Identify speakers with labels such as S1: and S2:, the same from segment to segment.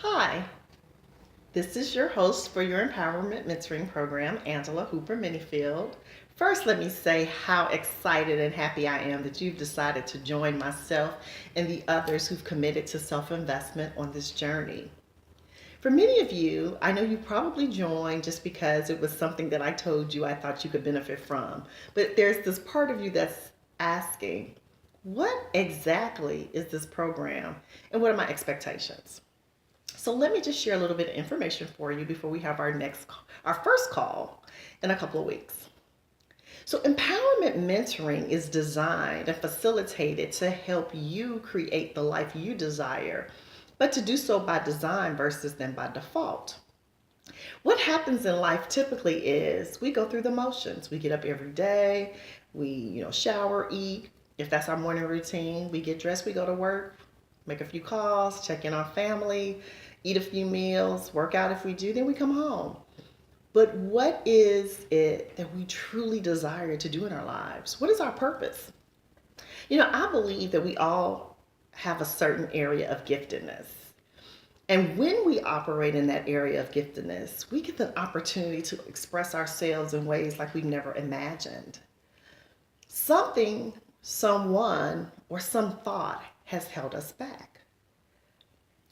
S1: Hi, this is your host for your Empowerment Mentoring Program, Angela Hooper Minifield. First, let me say how excited and happy I am that you've decided to join myself and the others who've committed to self investment on this journey. For many of you, I know you probably joined just because it was something that I told you I thought you could benefit from. But there's this part of you that's asking, what exactly is this program and what are my expectations? So let me just share a little bit of information for you before we have our first call in a couple of weeks. So empowerment mentoring is designed and facilitated to help you create the life you desire, but to do so by design versus than by default. What happens in life typically is we go through the motions. We get up every day, we, shower, eat. If that's our morning routine, we get dressed, we go to work, make a few calls, check in on family, eat a few meals, work out if we do, then we come home. But what is it that we truly desire to do in our lives? What is our purpose? I believe that we all have a certain area of giftedness. And when we operate in that area of giftedness, we get the opportunity to express ourselves in ways like we've never imagined. Something, someone, or some thought has held us back.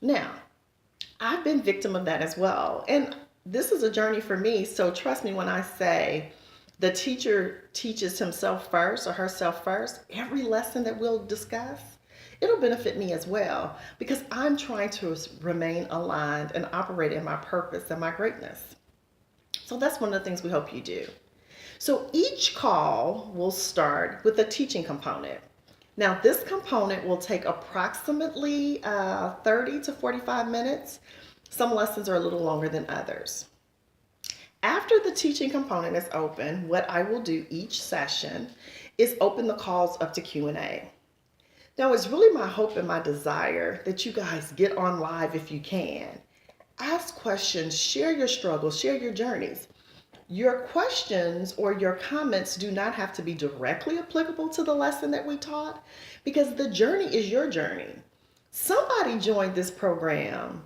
S1: Now, I've been victim of that as well. And this is a journey for me. So trust me when I say the teacher teaches himself first or herself first, every lesson that we'll discuss, it'll benefit me as well because I'm trying to remain aligned and operate in my purpose and my greatness. So that's one of the things we hope you do. So each call will start with a teaching component. Now, this component will take approximately 30 to 45 minutes. Some lessons are a little longer than others. After the teaching component is open, what I will do each session is open the calls up to Q&A. Now, it's really my hope and my desire that you guys get on live if you can. Ask questions, share your struggles, share your journeys. Your questions or your comments do not have to be directly applicable to the lesson that we taught because the journey is your journey. Somebody joined this program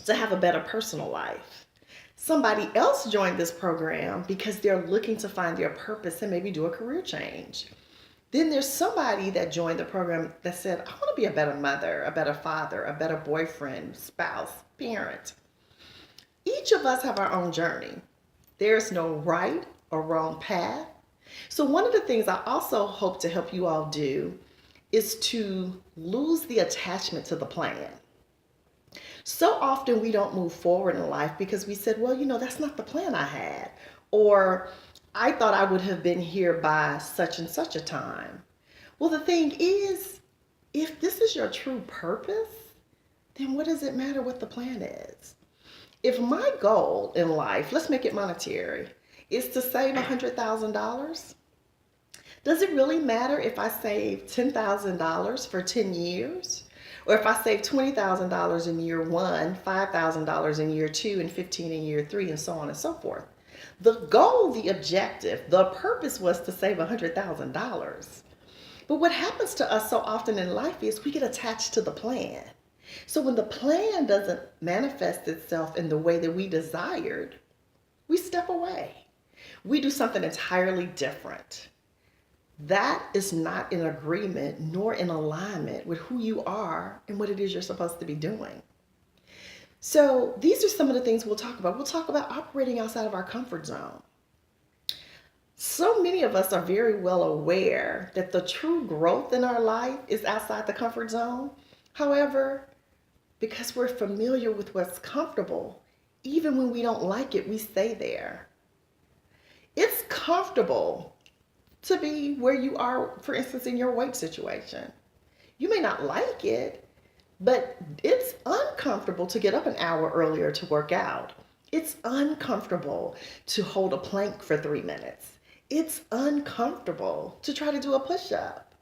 S1: to have a better personal life. Somebody else joined this program because they're looking to find their purpose and maybe do a career change. Then there's somebody that joined the program that said, I want to be a better mother, a better father, a better boyfriend, spouse, parent. Each of us have our own journey. There's no right or wrong path. So one of the things I also hope to help you all do is to lose the attachment to the plan. So often we don't move forward in life because we said, well, that's not the plan I had. Or I thought I would have been here by such and such a time. Well, the thing is, if this is your true purpose, then what does it matter what the plan is? If my goal in life, let's make it monetary, is to save $100,000, does it really matter if I save $10,000 for 10 years? Or if I save $20,000 in year one, $5,000 in year two, and 15 in year three, and so on and so forth? The goal, the objective, the purpose was to save $100,000. But what happens to us so often in life is we get attached to the plan. So when the plan doesn't manifest itself in the way that we desired, we step away. We do something entirely different. That is not in agreement nor in alignment with who you are and what it is you're supposed to be doing. So these are some of the things we'll talk about. We'll talk about operating outside of our comfort zone. So many of us are very well aware that the true growth in our life is outside the comfort zone. However, because we're familiar with what's comfortable, even when we don't like it, we stay there. It's comfortable to be where you are, for instance, in your weight situation. You may not like it, but it's uncomfortable to get up an hour earlier to work out. It's uncomfortable to hold a plank for 3 minutes. It's uncomfortable to try to do a push-up.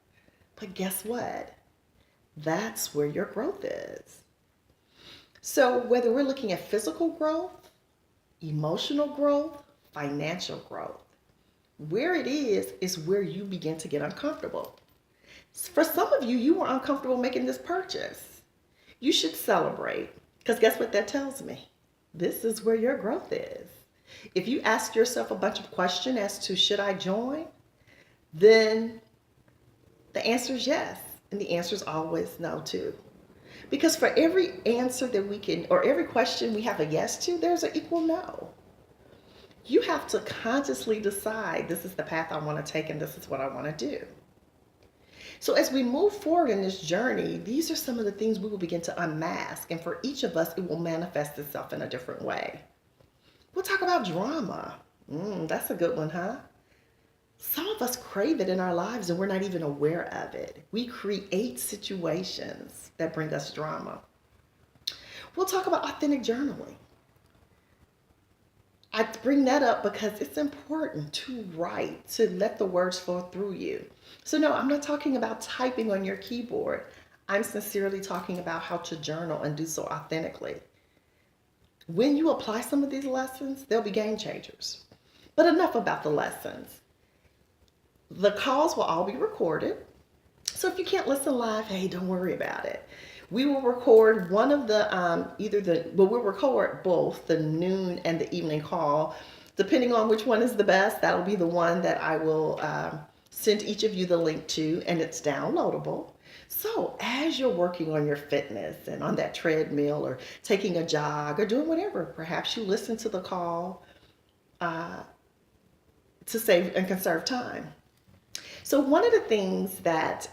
S1: But guess what? That's where your growth is. So whether we're looking at physical growth, emotional growth, financial growth, where it is where you begin to get uncomfortable. For some of you, you were uncomfortable making this purchase. You should celebrate Because guess what that tells me? This is where your growth is. If you ask yourself a bunch of questions as to should I join, then the answer is yes. And the answer is always no, too. Because for every answer that we can, or every question we have a yes to, there's an equal no. You have to consciously decide this is the path I want to take and this is what I want to do. So as we move forward in this journey, these are some of the things we will begin to unmask. And for each of us, it will manifest itself in a different way. We'll talk about drama. That's a good one, huh? Some of us crave it in our lives and we're not even aware of it. We create situations that bring us drama. We'll talk about authentic journaling. I bring that up because it's important to write, to let the words flow through you. So no, I'm not talking about typing on your keyboard. I'm sincerely talking about how to journal and do so authentically. When you apply some of these lessons, they'll be game changers. But enough about the lessons. The calls will all be recorded. So if you can't listen live, hey, don't worry about it. We will record one of the, we'll record both the noon and the evening call. Depending on which one is the best, that'll be the one that I will send each of you the link to, and it's downloadable. So as you're working on your fitness and on that treadmill or taking a jog or doing whatever, perhaps you listen to the call to save and conserve time. So one of the things that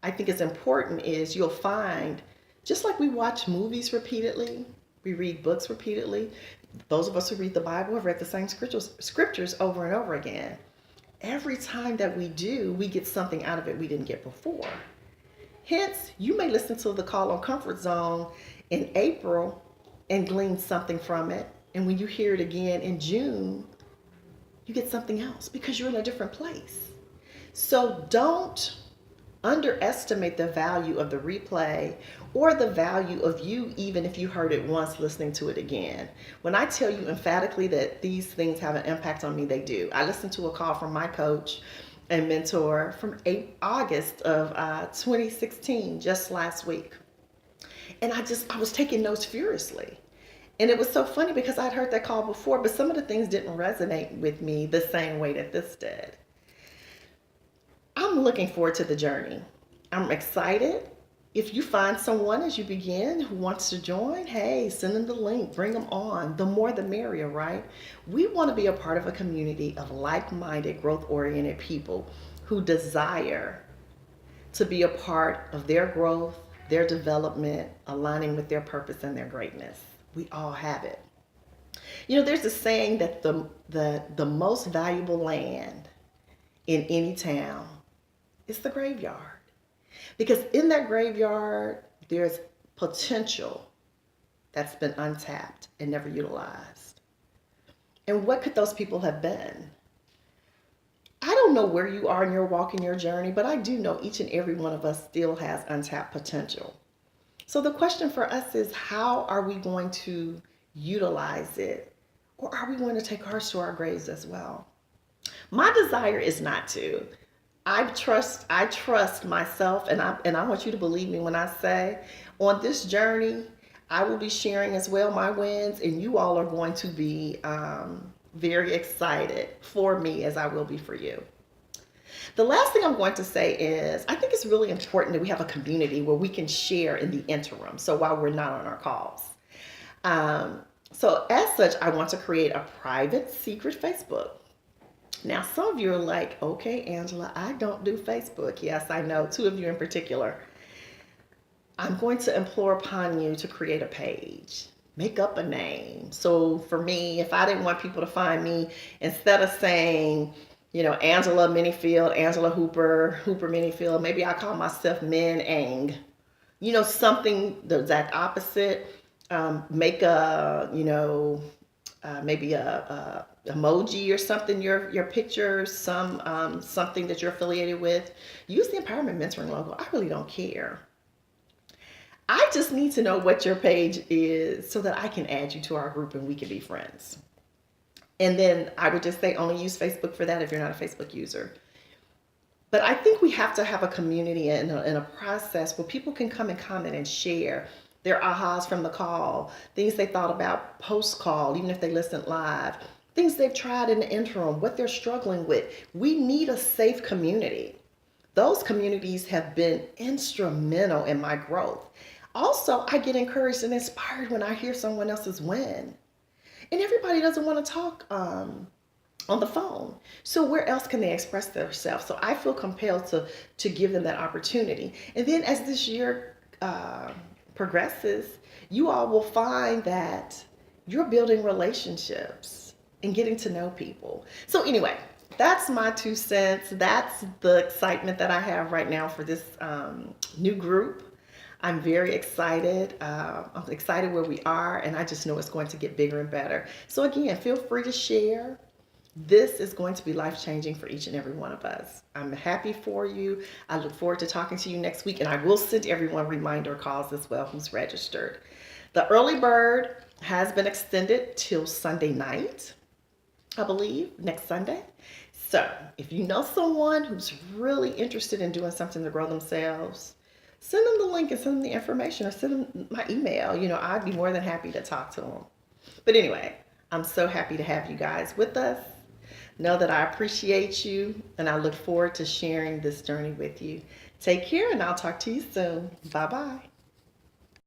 S1: I think is important is you'll find, just like we watch movies repeatedly, we read books repeatedly, those of us who read the Bible have read the same scriptures over and over again. Every time that we do, we get something out of it we didn't get before. Hence, you may listen to the call on Comfort Zone in April and glean something from it. And when you hear it again in June, you get something else because you're in a different place. So don't underestimate the value of the replay or the value of you, even if you heard it once, listening to it again. When I tell you emphatically that these things have an impact on me, they do. I listened to a call from my coach and mentor from August of 2016, just last week. And I was taking notes furiously. And it was so funny because I'd heard that call before, but some of the things didn't resonate with me the same way that this did. I'm looking forward to the journey. I'm excited. If you find someone as you begin who wants to join, hey, send them the link, bring them on. The more the merrier, right? We want to be a part of a community of like-minded, growth-oriented people who desire to be a part of their growth, their development, aligning with their purpose and their greatness. We all have it. You know, there's a saying that the most valuable land in any town is the graveyard. Because in that graveyard, there's potential that's been untapped and never utilized. And what could those people have been? I don't know where you are in your walk in your journey, but I do know each and every one of us still has untapped potential. So the question for us is, how are we going to utilize it? Or are we going to take ours to our graves as well? My desire is not to. I trust myself, and I want you to believe me when I say, on this journey, I will be sharing as well my wins, and you all are going to be very excited for me as I will be for you. The last thing I'm going to say is, I think it's really important that we have a community where we can share in the interim, so while we're not on our calls. So as such, I want to create a private, secret Facebook. Now, some of you are like, okay, Angela, I don't do Facebook. Yes, I know, 2 of you in particular. I'm going to implore upon you to create a page. Make up a name. So for me, if I didn't want people to find me, instead of saying, Angela Minifield, Angela Hooper, Hooper Minifield, maybe I call myself Min Ang. Something the exact opposite. Make a, maybe a emoji or something, your picture, something that you're affiliated with. Use the Empowerment Mentoring logo. I really don't care. I just need to know what your page is so that I can add you to our group and we can be friends. And then I would just say only use Facebook for that if you're not a Facebook user. But I think we have to have a community and a process where people can come and comment and share their ahas from the call, things they thought about post call, even if they listened live, things they've tried in the interim, what they're struggling with. We need a safe community. Those communities have been instrumental in my growth. Also, I get encouraged and inspired when I hear someone else's win. And everybody doesn't want to talk on the phone. So where else can they express themselves? So I feel compelled to give them that opportunity. And then as this year progresses, you all will find that you're building relationships and getting to know people. So anyway, that's my 2 cents. That's the excitement that I have right now for this new group. I'm very excited. I'm excited where we are, and I just know it's going to get bigger and better. So again, feel free to share. This is going to be life-changing for each and every one of us. I'm happy for you. I look forward to talking to you next week, and I will send everyone reminder calls as well who's registered. The early bird has been extended till Sunday night, I believe, next Sunday. So if you know someone who's really interested in doing something to grow themselves, send them the link and send them the information, or send them my email. I'd be more than happy to talk to them. But anyway, I'm so happy to have you guys with us. Know that I appreciate you, and I look forward to sharing this journey with you. Take care, and I'll talk to you soon. Bye-bye.